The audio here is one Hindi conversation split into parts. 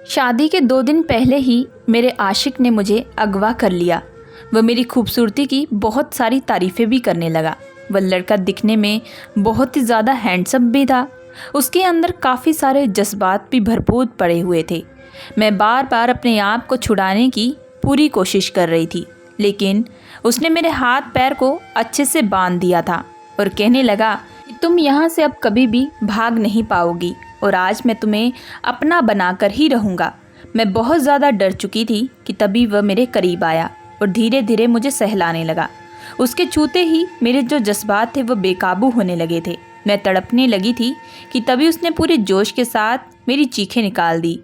शादी के 2 दिन पहले ही मेरे आशिक ने मुझे अगवा कर लिया। वह मेरी खूबसूरती की बहुत सारी तारीफ़ें भी करने लगा। वह लड़का दिखने में बहुत ही ज़्यादा हैंडसम भी था। उसके अंदर काफ़ी सारे जज्बात भी भरपूर पड़े हुए थे। मैं बार बार अपने आप को छुड़ाने की पूरी कोशिश कर रही थी, लेकिन उसने मेरे हाथ पैर को अच्छे से बांध दिया था और कहने लगा कि तुम यहाँ से अब कभी भी भाग नहीं पाओगी और आज मैं तुम्हें अपना बनाकर ही रहूँगा। मैं बहुत ज़्यादा डर चुकी थी कि तभी वह मेरे करीब आया और धीरे धीरे मुझे सहलाने लगा। उसके छूते ही मेरे जो जज्बात थे वह बेकाबू होने लगे थे। मैं तड़पने लगी थी कि तभी उसने पूरे जोश के साथ मेरी चीखें निकाल दी।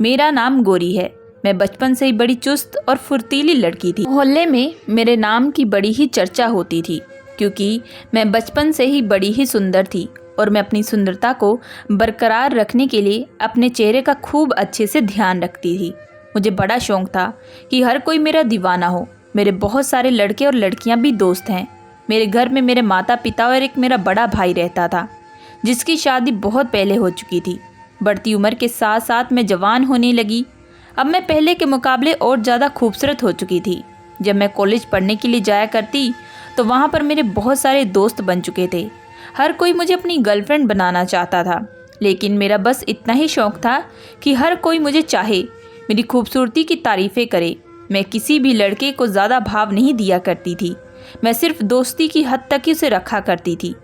मेरा नाम गोरी है। मैं बचपन से ही बड़ी चुस्त और फुर्तीली लड़की थी। मोहल्ले में मेरे नाम की बड़ी ही चर्चा होती थी, क्योंकि मैं बचपन से ही बड़ी ही सुंदर थी और मैं अपनी सुंदरता को बरकरार रखने के लिए अपने चेहरे का खूब अच्छे से ध्यान रखती थी। मुझे बड़ा शौक़ था कि हर कोई मेरा दीवाना हो। मेरे बहुत सारे लड़के और लड़कियां भी दोस्त हैं। मेरे घर में मेरे माता पिता और एक मेरा बड़ा भाई रहता था, जिसकी शादी बहुत पहले हो चुकी थी। बढ़ती उम्र के साथ साथ मैं जवान होने लगी। अब मैं पहले के मुकाबले और ज़्यादा खूबसूरत हो चुकी थी। जब मैं कॉलेज पढ़ने के लिए जाया करती तो वहाँ पर मेरे बहुत सारे दोस्त बन चुके थे। हर कोई मुझे अपनी गर्लफ्रेंड बनाना चाहता था, लेकिन मेरा बस इतना ही शौक़ था कि हर कोई मुझे चाहे, मेरी खूबसूरती की तारीफ़ें करे। मैं किसी भी लड़के को ज़्यादा भाव नहीं दिया करती थी। मैं सिर्फ दोस्ती की हद तक ही उसे रखा करती थी।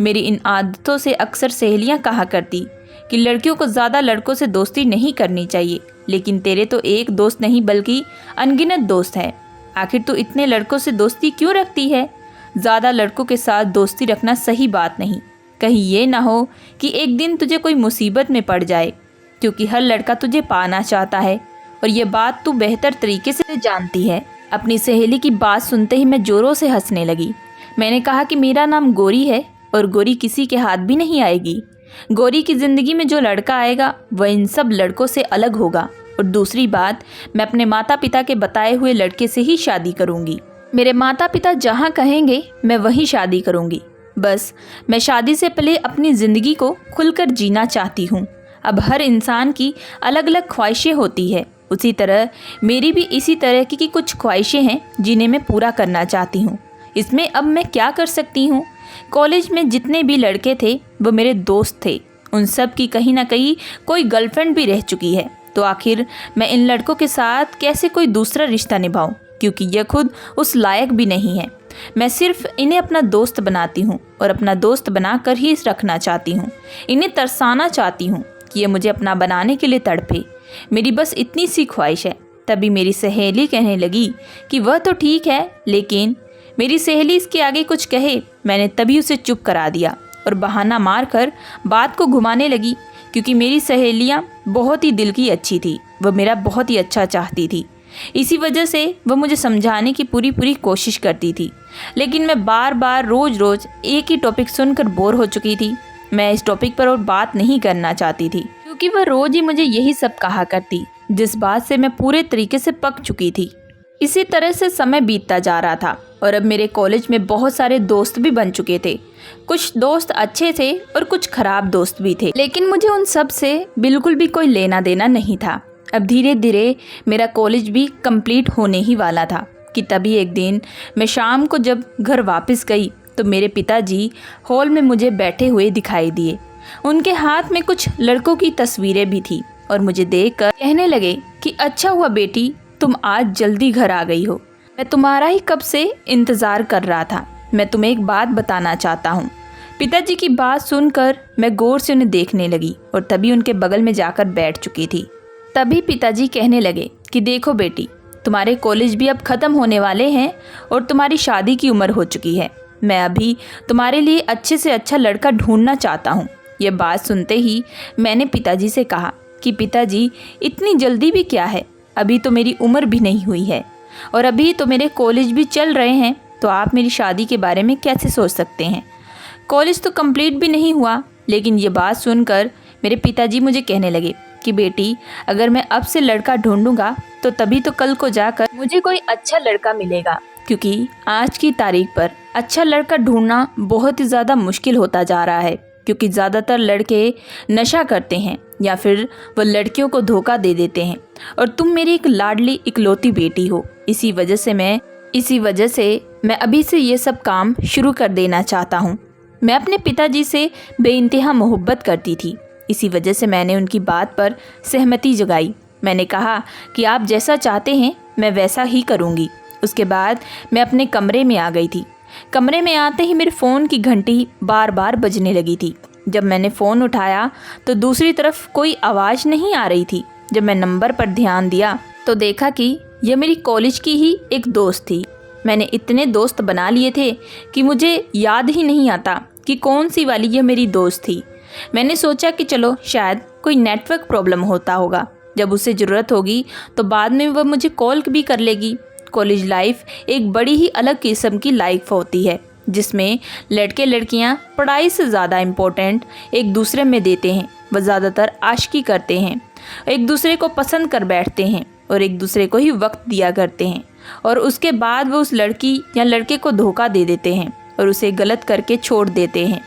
मेरी इन आदतों से अक्सर सहेलियाँ कहा करती कि लड़कियों को ज़्यादा लड़कों से दोस्ती नहीं करनी चाहिए, लेकिन तेरे तो एक दोस्त नहीं बल्कि अनगिनत दोस्त हैं। आखिर तू इतने लड़कों से दोस्ती क्यों रखती है? ज़्यादा लड़कों के साथ दोस्ती रखना सही बात नहीं। कहीं ये ना हो कि एक दिन तुझे कोई मुसीबत में पड़ जाए, क्योंकि हर लड़का तुझे पाना चाहता है और ये बात तू बेहतर तरीके से जानती है। अपनी सहेली की बात सुनते ही मैं ज़ोरों से हंसने लगी। मैंने कहा कि मेरा नाम गोरी है और गोरी किसी के हाथ भी नहीं आएगी। गोरी की ज़िंदगी में जो लड़का आएगा वह इन सब लड़कों से अलग होगा, और दूसरी बात, मैं अपने माता पिता के बताए हुए लड़के से ही शादी करूँगी। मेरे माता पिता जहाँ कहेंगे मैं वहीं शादी करूँगी। बस मैं शादी से पहले अपनी ज़िंदगी को खुलकर जीना चाहती हूँ। अब हर इंसान की अलग अलग ख्वाहिशें होती है, उसी तरह मेरी भी इसी तरह की कुछ ख्वाहिशें हैं जिन्हें मैं पूरा करना चाहती हूँ। इसमें अब मैं क्या कर सकती हूँ? कॉलेज में जितने भी लड़के थे वो मेरे दोस्त थे। उन सब की कहीं ना कहीं कोई गर्लफ्रेंड भी रह चुकी है, तो आखिर मैं इन लड़कों के साथ कैसे कोई दूसरा रिश्ता निभाऊं, क्योंकि यह खुद उस लायक भी नहीं है। मैं सिर्फ इन्हें अपना दोस्त बनाती हूँ और अपना दोस्त बनाकर ही रखना चाहती हूँ। इन्हें तरसाना चाहती हूँ कि ये मुझे अपना बनाने के लिए तड़पे। मेरी बस इतनी सी ख्वाहिश है। तभी मेरी सहेली कहने लगी कि वह तो ठीक है, लेकिन मेरी सहेली इसके आगे कुछ कहे। मैंने तभी उसे चुप करा दिया और बहाना मारकर बात को घुमाने लगी, क्योंकि मेरी सहेलियाँ बहुत ही दिल की अच्छी थी। वह मेरा बहुत ही अच्छा चाहती थी। इसी वजह से वह मुझे समझाने की पूरी कोशिश करती थी, लेकिन मैं बार बार रोज़ एक ही टॉपिक सुनकर बोर हो चुकी थी। मैं इस टॉपिक पर और बात नहीं करना चाहती थी, क्योंकि वह रोज़ ही मुझे यही सब कहा करती, जिस बात से मैं पूरे तरीके से पक चुकी थी। इसी तरह से समय बीतता जा रहा था और अब मेरे कॉलेज में बहुत सारे दोस्त भी बन चुके थे। कुछ दोस्त अच्छे थे और कुछ खराब दोस्त भी थे, लेकिन मुझे उन सब से बिल्कुल भी कोई लेना देना नहीं था। अब धीरे धीरे मेरा कॉलेज भी कंप्लीट होने ही वाला था कि तभी एक दिन मैं शाम को जब घर वापस गई तो मेरे पिताजी हॉल में मुझे बैठे हुए दिखाई दिए। उनके हाथ में कुछ लड़कों की तस्वीरें भी थी और मुझे देखकर कहने लगे कि अच्छा हुआ बेटी, तुम आज जल्दी घर आ गई हो। मैं तुम्हारा ही कब से इंतज़ार कर रहा था। मैं तुम्हें एक बात बताना चाहता हूँ। पिताजी की बात सुनकर मैं गौर से उन्हें देखने लगी और तभी उनके बगल में जाकर बैठ चुकी थी। तभी पिताजी कहने लगे कि देखो बेटी, तुम्हारे कॉलेज भी अब ख़त्म होने वाले हैं और तुम्हारी शादी की उम्र हो चुकी है। मैं अभी तुम्हारे लिए अच्छे से अच्छा लड़का ढूंढना चाहता हूँ। यह बात सुनते ही मैंने पिताजी से कहा कि पिताजी, इतनी जल्दी भी क्या है? अभी तो मेरी उम्र भी नहीं हुई है और अभी तो मेरे कॉलेज भी चल रहे हैं, तो आप मेरी शादी के बारे में कैसे सोच सकते हैं? कॉलेज तो कंप्लीट भी नहीं हुआ। लेकिन ये बात सुनकर मेरे पिताजी मुझे कहने लगे कि बेटी, अगर मैं अब से लड़का ढूंढूंगा तो तभी तो कल को जाकर मुझे कोई अच्छा लड़का मिलेगा, क्योंकि आज की तारीख पर अच्छा लड़का ढूंढना बहुत ही ज़्यादा मुश्किल होता जा रहा है। क्योंकि ज़्यादातर लड़के नशा करते हैं या फिर वो लड़कियों को धोखा दे देते हैं, और तुम मेरी एक लाडली इकलौती बेटी हो। इसी वजह से मैं अभी से ये सब काम शुरू कर देना चाहता हूँ। मैं अपने पिताजी से बेइंतहा मोहब्बत करती थी, इसी वजह से मैंने उनकी बात पर सहमति जगाई। मैंने कहा कि आप जैसा चाहते हैं मैं वैसा ही करूँगी। उसके बाद मैं अपने कमरे में आ गई थी। कमरे में आते ही मेरे फ़ोन की घंटी बार बार बजने लगी थी। जब मैंने फ़ोन उठाया तो दूसरी तरफ कोई आवाज़ नहीं आ रही थी। जब मैं नंबर पर ध्यान दिया तो देखा कि यह मेरी कॉलेज की ही एक दोस्त थी। मैंने इतने दोस्त बना लिए थे कि मुझे याद ही नहीं आता कि कौन सी वाली यह मेरी दोस्त थी। मैंने सोचा कि चलो शायद कोई नेटवर्क प्रॉब्लम होता होगा, जब उसे ज़रूरत होगी तो बाद में वह मुझे कॉल भी कर लेगी। कॉलेज लाइफ एक बड़ी ही अलग किस्म की लाइफ होती है, जिसमें लड़के लड़कियां पढ़ाई से ज़्यादा इम्पोर्टेंट एक दूसरे में देते हैं। वह ज़्यादातर आशिकी करते हैं, एक दूसरे को पसंद कर बैठते हैं और एक दूसरे को ही वक्त दिया करते हैं, और उसके बाद वो उस लड़की या लड़के को धोखा दे देते हैं और उसे गलत करके छोड़ देते हैं।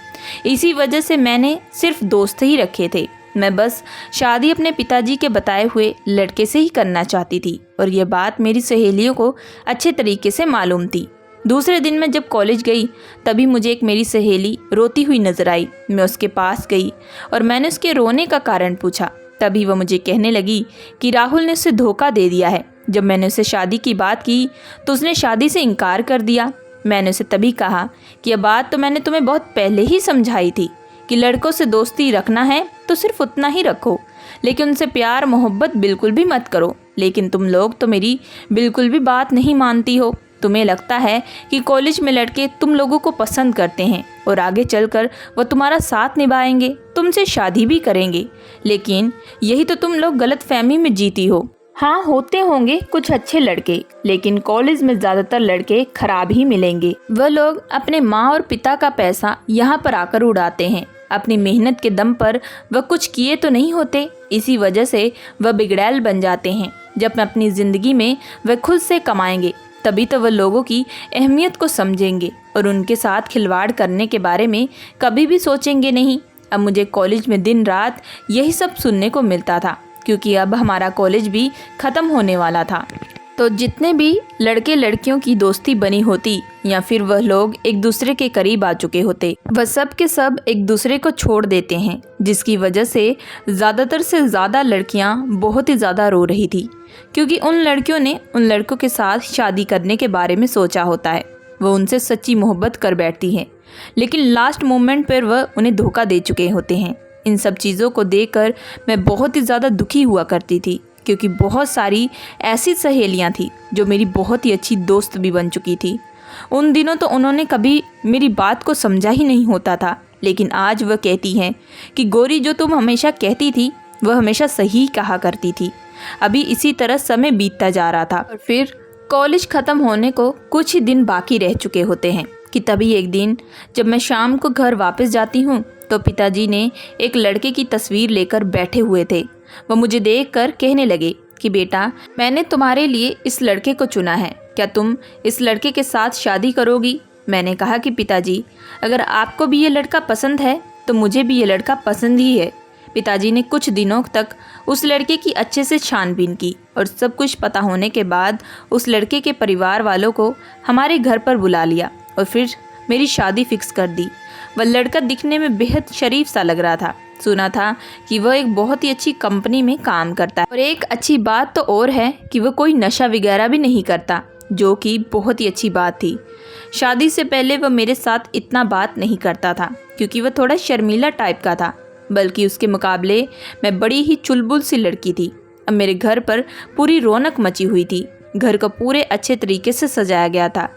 इसी वजह से मैंने सिर्फ दोस्त ही रखे थे। मैं बस शादी अपने पिताजी के बताए हुए लड़के से ही करना चाहती थी, और यह बात मेरी सहेलियों को अच्छे तरीके से मालूम थी। दूसरे दिन मैं जब कॉलेज गई तभी मुझे एक मेरी सहेली रोती हुई नजर आई। मैं उसके पास गई और मैंने उसके रोने का कारण पूछा। तभी वह मुझे कहने लगी कि राहुल ने उसे धोखा दे दिया है। जब मैंने उसे शादी की बात की तो उसने शादी से इनकार कर दिया। मैंने उसे तभी कहा कि यह बात तो मैंने तुम्हें बहुत पहले ही समझाई थी कि लड़कों से दोस्ती रखना है तो सिर्फ उतना ही रखो, लेकिन उनसे प्यार मोहब्बत बिल्कुल भी मत करो। लेकिन तुम लोग तो मेरी बिल्कुल भी बात नहीं मानती हो। तुम्हें लगता है कि कॉलेज में लड़के तुम लोगों को पसंद करते हैं और आगे चलकर वह तुम्हारा साथ निभाएंगे, तुमसे शादी भी करेंगे, लेकिन यही तो तुम लोग गलतफहमी में जीती हो। हाँ, होते होंगे कुछ अच्छे लड़के, लेकिन कॉलेज में ज़्यादातर लड़के खराब ही मिलेंगे। वह लोग अपने माँ और पिता का पैसा यहाँ पर आकर उड़ाते हैं। अपनी मेहनत के दम पर वह कुछ किए तो नहीं होते, इसी वजह से वह बिगड़ैल बन जाते हैं। जब अपनी ज़िंदगी में वह खुद से कमाएंगे तभी तो वह लोगों की अहमियत को समझेंगे और उनके साथ खिलवाड़ करने के बारे में कभी भी सोचेंगे नहीं। अब मुझे कॉलेज में दिन रात यही सब सुनने को मिलता था, क्योंकि अब हमारा कॉलेज भी ख़त्म होने वाला था। तो जितने भी लड़के लड़कियों की दोस्ती बनी होती या फिर वह लोग एक दूसरे के करीब आ चुके होते, वह सब के सब एक दूसरे को छोड़ देते हैं, जिसकी वजह से ज़्यादातर से ज़्यादा लड़कियां बहुत ही ज़्यादा रो रही थी, क्योंकि उन लड़कियों ने उन लड़कों के साथ शादी करने के बारे में सोचा होता है। वह उनसे सच्ची मोहब्बत कर बैठती हैं, लेकिन लास्ट मोमेंट पर वह उन्हें धोखा दे चुके होते हैं। इन सब चीज़ों को देखकर मैं बहुत ही ज़्यादा दुखी हुआ करती थी, क्योंकि बहुत सारी ऐसी सहेलियां थी जो मेरी बहुत ही अच्छी दोस्त भी बन चुकी थी। उन दिनों तो उन्होंने कभी मेरी बात को समझा ही नहीं होता था, लेकिन आज वह कहती हैं कि गोरी, जो तुम हमेशा कहती थी वह हमेशा सही कहा करती थी। अभी इसी तरह समय बीतता जा रहा था और फिर कॉलेज ख़त्म होने को कुछ ही दिन बाकी रह चुके होते हैं कि तभी एक दिन जब मैं शाम को घर वापस जाती हूँ तो पिताजी ने एक लड़के की तस्वीर लेकर बैठे हुए थे। वह मुझे देखकर कहने लगे कि बेटा, मैंने तुम्हारे लिए इस लड़के को चुना है, क्या तुम इस लड़के के साथ शादी करोगी? मैंने कहा कि पिताजी, अगर आपको भी ये लड़का पसंद है तो मुझे भी ये लड़का पसंद ही है। पिताजी ने कुछ दिनों तक उस लड़के की अच्छे से छानबीन की और सब कुछ पता होने के बाद उस लड़के के परिवार वालों को हमारे घर पर बुला लिया और फिर मेरी शादी फिक्स कर दी। वह लड़का दिखने में बेहद शरीफ सा लग रहा था। सुना था कि वह एक बहुत ही अच्छी कंपनी में काम करता है और एक अच्छी बात तो और है कि वह कोई नशा वगैरह भी नहीं करता, जो कि बहुत ही अच्छी बात थी। शादी से पहले वह मेरे साथ इतना बात नहीं करता था क्योंकि वह थोड़ा शर्मीला टाइप का था, बल्कि उसके मुकाबले मैं बड़ी ही चुलबुल सी लड़की थी। अब मेरे घर पर पूरी रौनक मची हुई थी। घर को पूरे अच्छे तरीके से सजाया गया था।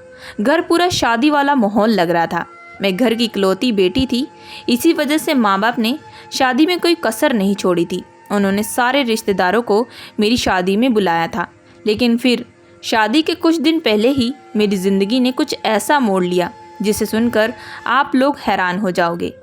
घर पूरा शादी वाला माहौल लग रहा था। मैं घर की इकलौती बेटी थी, इसी वजह से माँ बाप ने शादी में कोई कसर नहीं छोड़ी थी। उन्होंने सारे रिश्तेदारों को मेरी शादी में बुलाया था। लेकिन फिर शादी के कुछ दिन पहले ही मेरी ज़िंदगी ने कुछ ऐसा मोड़ लिया जिसे सुनकर आप लोग हैरान हो जाओगे।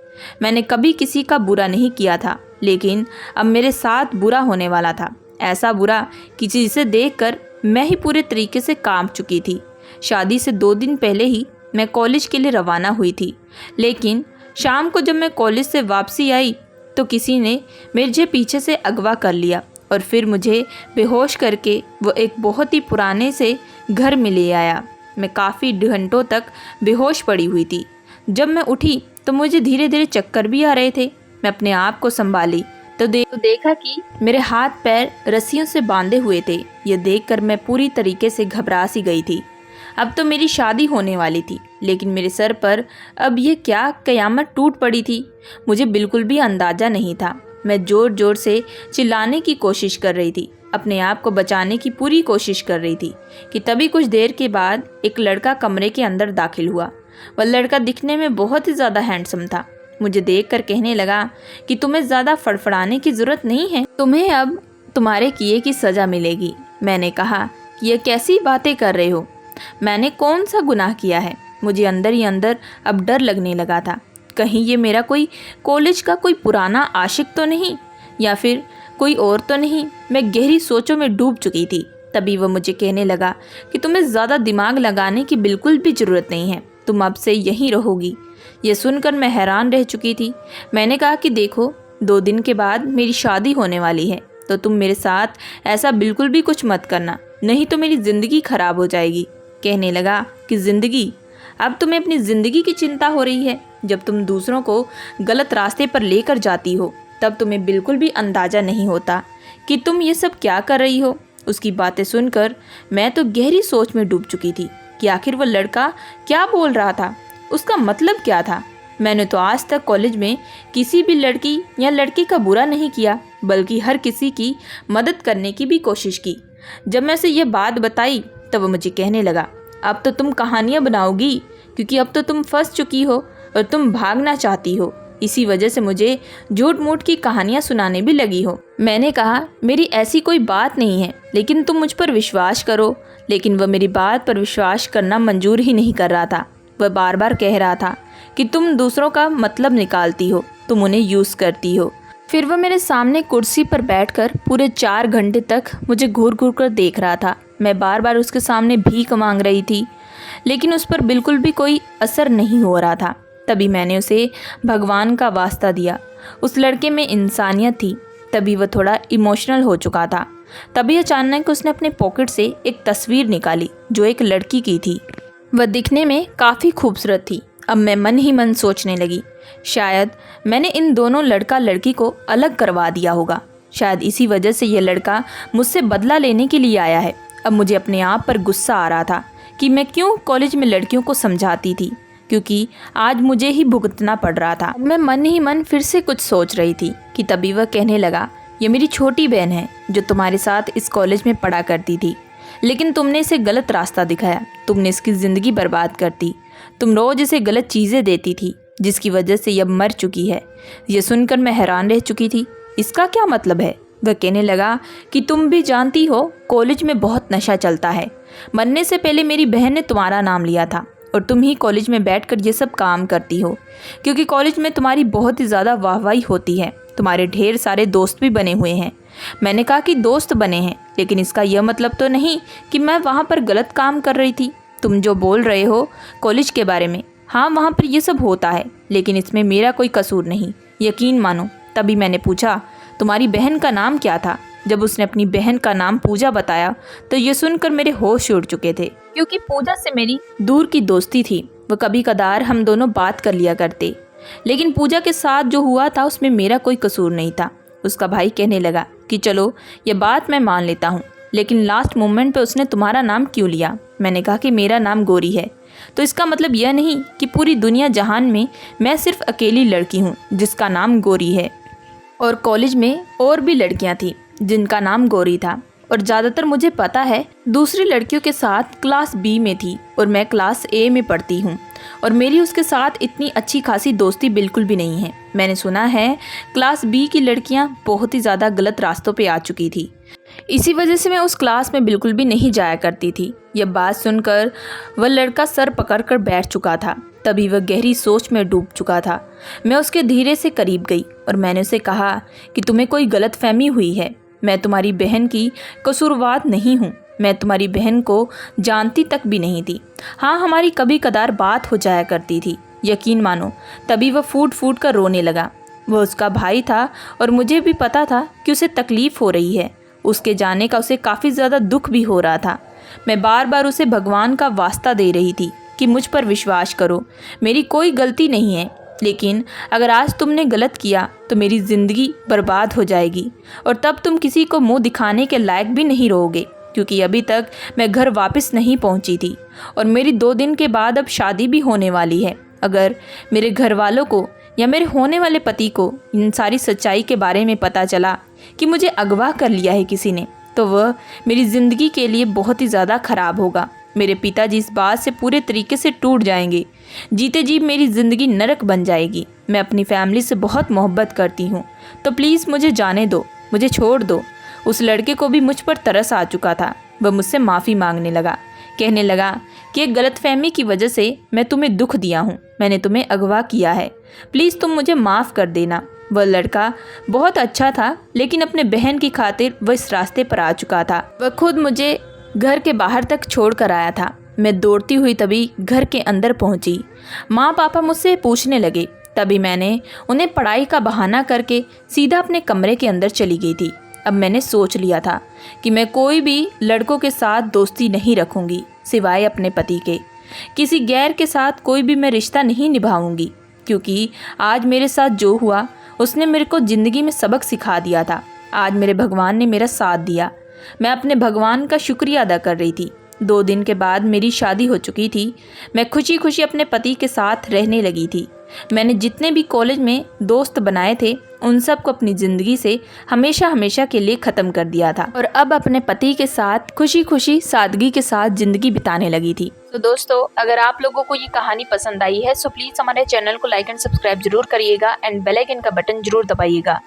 मैंने कभी किसी का बुरा नहीं किया था, लेकिन अब मेरे साथ बुरा होने वाला था। ऐसा बुरा कि जिसे देखकर मैं ही पूरे तरीके से कांप चुकी थी। शादी से 2 दिन पहले ही मैं कॉलेज के लिए रवाना हुई थी, लेकिन शाम को जब मैं कॉलेज से वापसी आई तो किसी ने मुझे पीछे से अगवा कर लिया और फिर मुझे बेहोश करके वो एक बहुत ही पुराने से घर में ले आया। मैं काफ़ी घंटों तक बेहोश पड़ी हुई थी। जब मैं उठी तो मुझे धीरे धीरे चक्कर भी आ रहे थे। मैं अपने आप को संभाली तो देखा कि मेरे हाथ पैर रस्सियों से बांधे हुए थे। ये देखकर मैं पूरी तरीके से घबरा सी गई थी। अब तो मेरी शादी होने वाली थी, लेकिन मेरे सर पर अब ये क्या कयामत टूट पड़ी थी, मुझे बिल्कुल भी अंदाज़ा नहीं था। मैं ज़ोर ज़ोर से चिल्लाने की कोशिश कर रही थी, अपने आप को बचाने की पूरी कोशिश कर रही थी कि तभी कुछ देर के बाद एक लड़का कमरे के अंदर दाखिल हुआ। वह लड़का दिखने में बहुत ही ज़्यादा हैंडसम था। मुझे देखकर कहने लगा कि तुम्हें ज़्यादा फड़फड़ाने की ज़रूरत नहीं है, तुम्हें अब तुम्हारे किए की सज़ा मिलेगी। मैंने कहा कि ये कैसी बातें कर रहे हो, मैंने कौन सा गुनाह किया है। मुझे अंदर ही अंदर अब डर लगने लगा था, कहीं ये मेरा कोई कॉलेज का कोई पुराना आशिक तो नहीं, या फिर कोई और तो नहीं। मैं गहरी सोचों में डूब चुकी थी। तभी वह मुझे कहने लगा कि तुम्हें ज़्यादा दिमाग लगाने की बिल्कुल भी ज़रूरत नहीं है, तुम अब से यहीं रहोगी। यह सुनकर मैं हैरान रह चुकी थी। मैंने कहा कि देखो, 2 दिन के बाद मेरी शादी होने वाली है, तो तुम मेरे साथ ऐसा बिल्कुल भी कुछ मत करना, नहीं तो मेरी ज़िंदगी ख़राब हो जाएगी। कहने लगा कि ज़िंदगी, अब तुम्हें अपनी ज़िंदगी की चिंता हो रही है। जब तुम दूसरों को गलत रास्ते पर लेकर जाती हो तब तुम्हें बिल्कुल भी अंदाज़ा नहीं होता कि तुम ये सब क्या कर रही हो। उसकी बातें सुनकर मैं तो गहरी सोच में डूब चुकी थी कि आखिर वह लड़का क्या बोल रहा था, उसका मतलब क्या था। मैंने तो आज तक कॉलेज में किसी भी लड़की या लड़के का बुरा नहीं किया, बल्कि हर किसी की मदद करने की भी कोशिश की। जब मैं उसे यह बात बताई तब वो मुझे कहने लगा, अब तो तुम कहानियाँ बनाओगी, क्योंकि अब तो तुम फंस चुकी हो और तुम भागना चाहती हो। इसी वजह से मुझे झूठ मूठ की कहानियाँ सुनाने भी लगी हो। मैंने कहा मेरी ऐसी कोई बात नहीं है, लेकिन तुम मुझ पर विश्वास करो। लेकिन वह मेरी बात पर विश्वास करना मंजूर ही नहीं कर रहा था। वह बार बार कह रहा था कि तुम दूसरों का मतलब निकालती हो, तुम उन्हें यूज़ करती हो। फिर वह मेरे सामने कुर्सी पर बैठकर पूरे 4 घंटे तक मुझे घूर घूर कर देख रहा था। मैं बार बार उसके सामने भीख मांग रही थी, लेकिन उस पर बिल्कुल भी कोई असर नहीं हो रहा था। तभी मैंने उसे भगवान का वास्ता दिया। उस लड़के में इंसानियत थी। तभी वह थोड़ा इमोशनल हो चुका था। तभी अचानक उसने अपने पॉकेट से एक तस्वीर निकाली जो एक लड़की की थी। वह दिखने में काफ़ी खूबसूरत थी। अब मैं मन ही मन सोचने लगी, शायद मैंने इन दोनों लड़का लड़की को अलग करवा दिया होगा। शायद इसी वजह से यह लड़का मुझसे बदला लेने के लिए आया है। अब मुझे अपने आप पर गुस्सा आ रहा था कि मैं क्यों कॉलेज में लड़कियों को समझाती थी, क्योंकि आज मुझे ही भुगतना पड़ रहा था। मैं मन ही मन फिर से कुछ सोच रही थी कि तभी वह कहने लगा, ये मेरी छोटी बहन है जो तुम्हारे साथ इस कॉलेज में पढ़ा करती थी, लेकिन तुमने इसे गलत रास्ता दिखाया, तुमने इसकी ज़िंदगी बर्बाद कर दी। तुम रोज़ इसे गलत चीज़ें देती थी, जिसकी वजह से यह मर चुकी है। यह सुनकर मैं हैरान रह चुकी थी। इसका क्या मतलब है? वह कहने लगा कि तुम भी जानती हो कॉलेज में बहुत नशा चलता है। मरने से पहले मेरी बहन ने तुम्हारा नाम लिया था और तुम ही कॉलेज में बैठकर ये सब काम करती हो, क्योंकि कॉलेज में तुम्हारी बहुत ही ज़्यादा वाहवाही होती है। तुम्हारे ढेर सारे दोस्त भी बने हुए हैं। मैंने कहा कि दोस्त बने हैं, लेकिन इसका यह मतलब तो नहीं कि मैं वहाँ पर गलत काम कर रही थी। तुम जो बोल रहे हो कॉलेज के बारे में, हाँ वहाँ पर ये सब होता है, लेकिन इसमें मेरा कोई कसूर नहीं, यकीन मानो। तभी मैंने पूछा, तुम्हारी बहन का नाम क्या था? जब उसने अपनी बहन का नाम पूजा बताया तो ये सुनकर मेरे होश उड़ चुके थे, क्योंकि पूजा से मेरी दूर की दोस्ती थी। वह कभी कदार हम दोनों बात कर लिया करते, लेकिन पूजा के साथ जो हुआ था उसमें मेरा कोई कसूर नहीं था। उसका भाई कहने लगा कि चलो ये बात मैं मान लेता हूँ, लेकिन लास्ट मोमेंट पे उसने तुम्हारा नाम क्यों लिया? मैंने कहा कि मेरा नाम गौरी है, तो इसका मतलब यह नहीं कि पूरी दुनिया जहान में मैं सिर्फ अकेली लड़की हूँ जिसका नाम गौरी है, और कॉलेज में और भी लड़कियाँ थीं जिनका नाम गौरी था, और ज़्यादातर मुझे पता है दूसरी लड़कियों के साथ क्लास बी में थी और मैं क्लास ए में पढ़ती हूँ, और मेरी उसके साथ इतनी अच्छी खासी दोस्ती बिल्कुल भी नहीं है। मैंने सुना है क्लास बी की लड़कियाँ बहुत ही ज़्यादा गलत रास्तों पे आ चुकी थी, इसी वजह से मैं उस क्लास में बिल्कुल भी नहीं जाया करती थी। यह बात सुनकर वह लड़का सर पकड़कर बैठ चुका था। तभी वह गहरी सोच में डूब चुका था। मैं उसके धीरे से करीब गई और मैंने उसे कहा कि तुम्हें कोई गलतफहमी हुई है। मैं तुम्हारी बहन की कसूरवार नहीं हूँ। मैं तुम्हारी बहन को जानती तक भी नहीं थी। हाँ, हमारी कभी कदार बात हो जाया करती थी। यकीन मानो तभी वह फूट फूट कर रोने लगा। वह उसका भाई था और मुझे भी पता था कि उसे तकलीफ़ हो रही है। उसके जाने का उसे काफ़ी ज़्यादा दुख भी हो रहा था। मैं बार बार उसे भगवान का वास्ता दे रही थी कि मुझ पर विश्वास करो, मेरी कोई गलती नहीं है, लेकिन अगर आज तुमने गलत किया तो मेरी ज़िंदगी बर्बाद हो जाएगी और तब तुम किसी को मुंह दिखाने के लायक भी नहीं रहोगे, क्योंकि अभी तक मैं घर वापस नहीं पहुंची थी और मेरी 2 दिन के बाद अब शादी भी होने वाली है। अगर मेरे घर वालों को या मेरे होने वाले पति को इन सारी सच्चाई के बारे में पता चला कि मुझे अगवा कर लिया है किसी ने, तो वह मेरी ज़िंदगी के लिए बहुत ही ज़्यादा ख़राब होगा। मेरे पिताजी इस बात से पूरे तरीके से टूट जाएंगे। जीते जी मेरी ज़िंदगी नरक बन जाएगी। मैं अपनी फैमिली से बहुत मोहब्बत करती हूँ, तो प्लीज़ मुझे जाने दो, मुझे छोड़ दो। उस लड़के को भी मुझ पर तरस आ चुका था। वह मुझसे माफ़ी मांगने लगा, कहने लगा कि एक गलतफहमी की वजह से मैं तुम्हें दुख दिया हूँ, मैंने तुम्हें अगवा किया है, प्लीज़ तुम मुझे माफ़ कर देना। वह लड़का बहुत अच्छा था, लेकिन अपने बहन की खातिर वह इस रास्ते पर आ चुका था। वह खुद मुझे घर के बाहर तक छोड़ कर आया था। मैं दौड़ती हुई तभी घर के अंदर पहुंची। माँ पापा मुझसे पूछने लगे, तभी मैंने उन्हें पढ़ाई का बहाना करके सीधा अपने कमरे के अंदर चली गई थी। अब मैंने सोच लिया था कि मैं कोई भी लड़कों के साथ दोस्ती नहीं रखूंगी सिवाय अपने पति के। किसी गैर के साथ कोई भी मैं रिश्ता नहीं निभाऊंगी, क्योंकि आज मेरे साथ जो हुआ उसने मेरे को ज़िंदगी में सबक सिखा दिया था। आज मेरे भगवान ने मेरा साथ दिया। मैं अपने भगवान का शुक्रिया अदा कर रही थी। 2 दिन के बाद मेरी शादी हो चुकी थी। मैं खुशी खुशी अपने पति के साथ रहने लगी थी। मैंने जितने भी कॉलेज में दोस्त बनाए थे उन सबको अपनी ज़िंदगी से हमेशा हमेशा के लिए ख़त्म कर दिया था और अब अपने पति के साथ खुशी खुशी सादगी के साथ ज़िंदगी बिताने लगी थी। तो दोस्तों, अगर आप लोगों को ये कहानी पसंद आई है सो प्लीज़ हमारे चैनल को लाइक एंड सब्सक्राइब जरूर करिएगा एंड बेल आइकन का बटन जरूर दबाइएगा।